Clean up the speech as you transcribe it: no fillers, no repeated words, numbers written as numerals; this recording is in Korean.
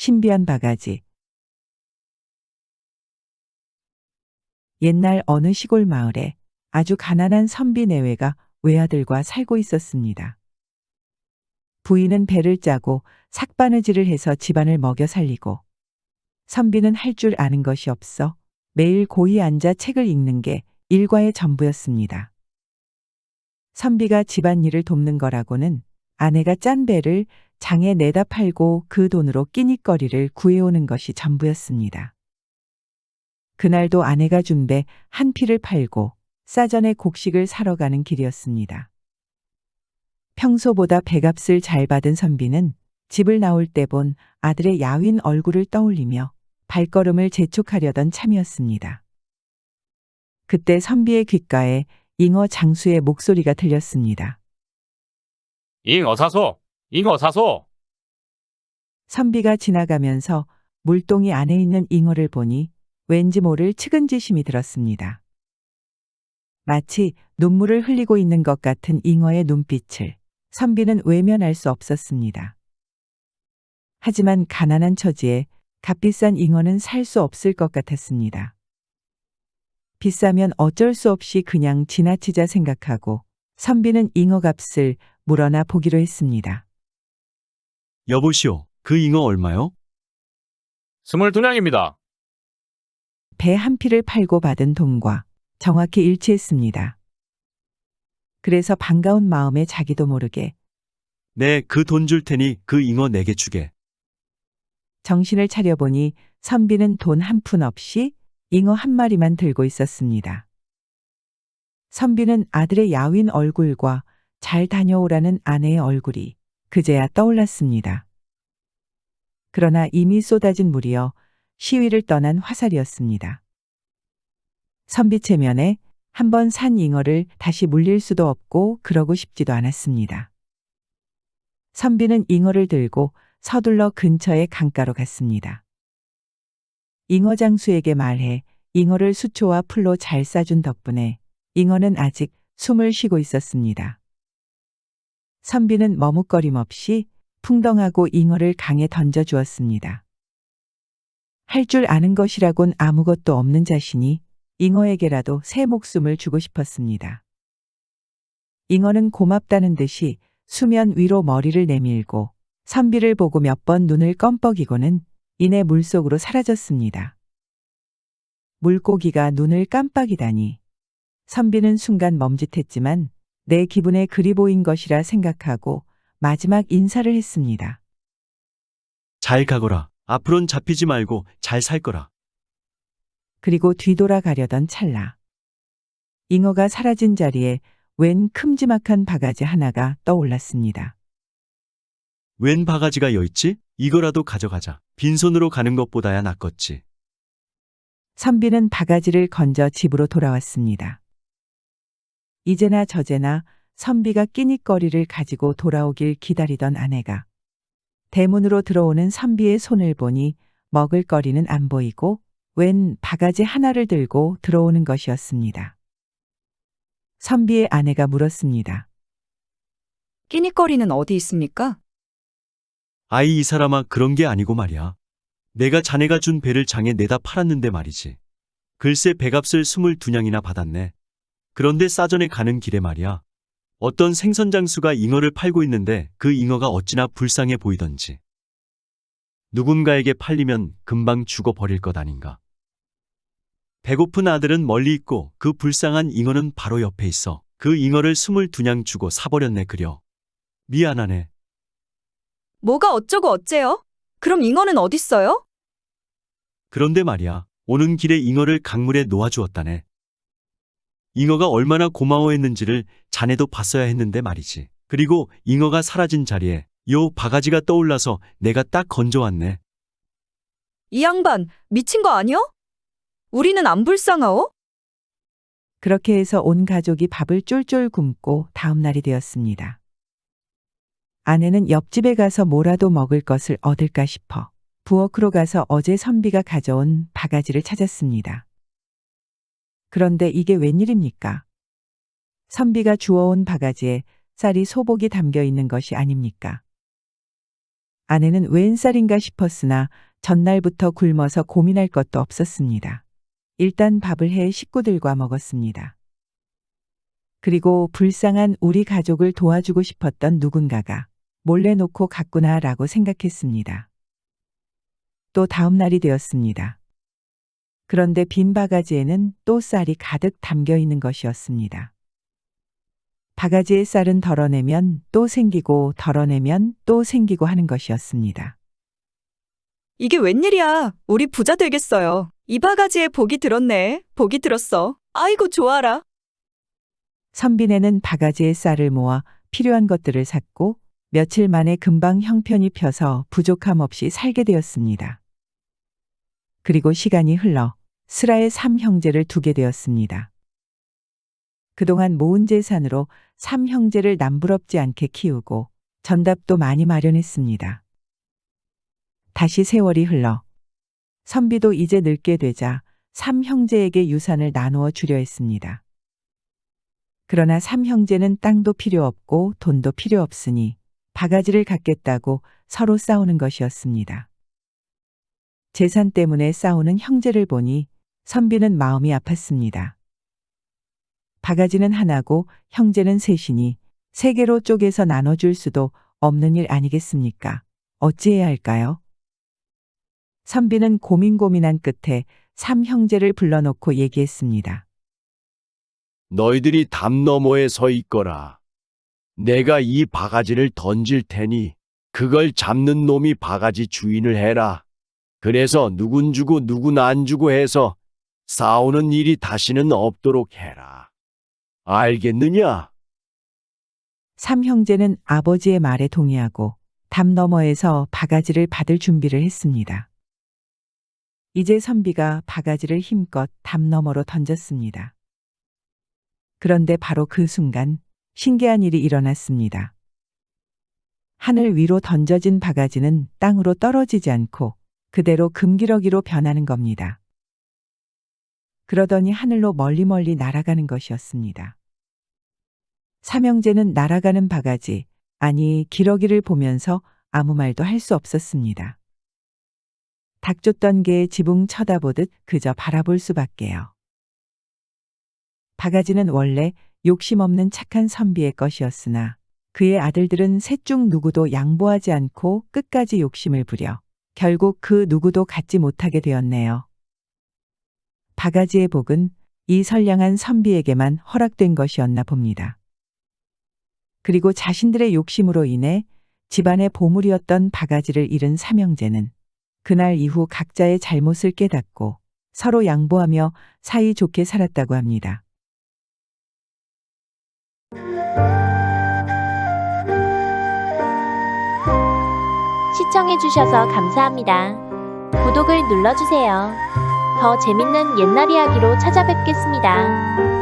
신비한 바가지. 옛날 어느 시골 마을에 아주 가난한 선비 내외가 외아들과 살고 있었습니다. 부인은 배를 짜고 삭바느질을 해서 집안을 먹여 살리고, 선비는 할 줄 아는 것이 없어 매일 고이 앉아 책을 읽는 게 일과의 전부였습니다. 선비가 집안일을 돕는 거라고는 아내가 짠 배를 장에 내다 팔고 그 돈으로 끼니거리를 구해오는 것이 전부였습니다. 그날도 아내가 준 배 한 피를 팔고 싸전에 곡식을 사러 가는 길이었습니다. 평소보다 배값을 잘 받은 선비는 집을 나올 때 본 아들의 야윈 얼굴을 떠올리며 발걸음을 재촉하려던 참이었습니다. 그때 선비의 귓가에 잉어 장수의 목소리가 들렸습니다. 잉어 사소! 잉어 사소! 선비가 지나가면서 물동이 안에 있는 잉어를 보니 왠지 모를 측은지심이 들었습니다. 마치 눈물을 흘리고 있는 것 같은 잉어의 눈빛을 선비는 외면할 수 없었습니다. 하지만 가난한 처지에 값비싼 잉어는 살 수 없을 것 같았습니다. 비싸면 어쩔 수 없이 그냥 지나치자 생각하고 선비는 잉어 값을 물어나 보기로 했습니다. 여보시오, 그 잉어 얼마요? 22냥입니다. 배 한 피를 팔고 받은 돈과 정확히 일치했습니다. 그래서 반가운 마음에 자기도 모르게 네, 그 돈 줄 테니 그 잉어 내게 주게. 정신을 차려보니 선비는 돈 한 푼 없이 잉어 한 마리만 들고 있었습니다. 선비는 아들의 야윈 얼굴과 잘 다녀오라는 아내의 얼굴이 그제야 떠올랐습니다. 그러나 이미 쏟아진 물이여 시위를 떠난 화살이었습니다. 선비 체면에 한번 산 잉어를 다시 물릴 수도 없고 그러고 싶지도 않았습니다. 선비는 잉어를 들고 서둘러 근처의 강가로 갔습니다. 잉어 장수에게 말해 잉어를 수초와 풀로 잘 싸준 덕분에 잉어는 아직 숨을 쉬고 있었습니다. 선비는 머뭇거림 없이 풍덩하고 잉어를 강에 던져 주었습니다. 할 줄 아는 것이라곤 아무것도 없는 자신이 잉어에게라도 새 목숨을 주고 싶었습니다. 잉어는 고맙다는 듯이 수면 위로 머리를 내밀고 선비를 보고 몇 번 눈을 껌뻑이고는 이내 물속으로 사라졌습니다. 물고기가 눈을 깜빡이다니. 선비는 순간 멈짓했지만 내 기분에 그리 보인 것이라 생각하고 마지막 인사를 했습니다. 잘 가거라. 앞으론 잡히지 말고 잘 살 거라. 그리고 뒤돌아가려던 찰나. 잉어가 사라진 자리에 웬 큼지막한 바가지 하나가 떠올랐습니다. 웬 바가지가 여있지? 이거라도 가져가자. 빈손으로 가는 것보다야 낫겠지. 선비는 바가지를 건져 집으로 돌아왔습니다. 이제나 저제나 선비가 끼니거리를 가지고 돌아오길 기다리던 아내가 대문으로 들어오는 선비의 손을 보니 먹을거리는 안 보이고 웬 바가지 하나를 들고 들어오는 것이었습니다. 선비의 아내가 물었습니다. 끼니거리는 어디 있습니까? 아이, 이 사람아, 그런 게 아니고 말이야. 내가 자네가 준 배를 장에 내다 팔았는데 말이지. 글쎄 배값을 22냥이나 받았네. 그런데 싸전에 가는 길에 말이야. 어떤 생선장수가 잉어를 팔고 있는데 그 잉어가 어찌나 불쌍해 보이던지. 누군가에게 팔리면 금방 죽어버릴 것 아닌가. 배고픈 아들은 멀리 있고 그 불쌍한 잉어는 바로 옆에 있어. 그 잉어를 22냥 주고 사버렸네 그려. 미안하네. 뭐가 어쩌고 어째요? 그럼 잉어는 어딨어요? 그런데 말이야. 오는 길에 잉어를 강물에 놓아주었다네. 잉어가 얼마나 고마워했는지를 자네도 봤어야 했는데 말이지. 그리고 잉어가 사라진 자리에 요 바가지가 떠올라서 내가 딱 건져왔네. 이 양반 미친 거 아니요? 우리는 안 불쌍하오? 그렇게 해서 온 가족이 밥을 쫄쫄 굶고 다음 날이 되었습니다. 아내는 옆집에 가서 뭐라도 먹을 것을 얻을까 싶어 부엌으로 가서 어제 선비가 가져온 바가지를 찾았습니다. 그런데 이게 웬일입니까? 선비가 주워온 바가지에 쌀이 소복이 담겨 있는 것이 아닙니까? 아내는 웬 쌀인가 싶었으나 전날부터 굶어서 고민할 것도 없었습니다. 일단 밥을 해 식구들과 먹었습니다. 그리고 불쌍한 우리 가족을 도와주고 싶었던 누군가가 몰래 놓고 갔구나라고 생각했습니다. 또 다음 날이 되었습니다. 그런데 빈 바가지에는 또 쌀이 가득 담겨 있는 것이었습니다. 바가지의 쌀은 덜어내면 또 생기고 덜어내면 또 생기고 하는 것이었습니다. 이게 웬일이야? 우리 부자 되겠어요. 이 바가지에 복이 들었네. 복이 들었어. 아이고, 좋아라. 선비네는 바가지의 쌀을 모아 필요한 것들을 샀고 며칠 만에 금방 형편이 펴서 부족함 없이 살게 되었습니다. 그리고 시간이 흘러 슬하의 3형제를 두게 되었습니다. 그동안 모은 재산으로 3형제를 남부럽지 않게 키우고 전답도 많이 마련했습니다. 다시 세월이 흘러 선비도 이제 늙게 되자 3형제에게 유산을 나누어 주려 했습니다. 그러나 3형제는 땅도 필요 없고 돈도 필요 없으니 바가지를 갖겠다고 서로 싸우는 것이었습니다. 재산 때문에 싸우는 형제를 보니 선비는 마음이 아팠습니다. 바가지는 하나고 형제는 셋이니 세 개로 쪼개서 나눠줄 수도 없는 일 아니겠습니까? 어찌해야 할까요? 선비는 고민한 끝에 3형제를 불러놓고 얘기했습니다. 너희들이 담 너머에 서 있거라. 내가 이 바가지를 던질 테니 그걸 잡는 놈이 바가지 주인을 해라. 그래서 누군 주고 누군 안 주고 해서 싸우는 일이 다시는 없도록 해라. 알겠느냐? 3형제는 아버지의 말에 동의하고 담 너머에서 바가지를 받을 준비를 했습니다. 이제 선비가 바가지를 힘껏 담 너머로 던졌습니다. 그런데 바로 그 순간 신기한 일이 일어났습니다. 하늘 위로 던져진 바가지는 땅으로 떨어지지 않고 그대로 금기러기로 변하는 겁니다. 그러더니 하늘로 멀리 날아가는 것이었습니다. 삼형제는 날아가는 바가지, 아니 기러기를 보면서 아무 말도 할 수 없었습니다. 닥쳤던 개의 지붕 쳐다보듯 그저 바라볼 수밖에요. 바가지는 원래 욕심 없는 착한 선비의 것이었으나 그의 아들들은 셋 중 누구도 양보하지 않고 끝까지 욕심을 부려 결국 그 누구도 갖지 못하게 되었네요. 바가지의 복은 이 선량한 선비에게만 허락된 것이었나 봅니다. 그리고 자신들의 욕심으로 인해 집안의 보물이었던 바가지를 잃은 삼형제는 그날 이후 각자의 잘못을 깨닫고 서로 양보하며 사이좋게 살았다고 합니다. 시청해주셔서 감사합니다. 구독을 눌러주세요. 더 재밌는 옛날 이야기로 찾아뵙겠습니다.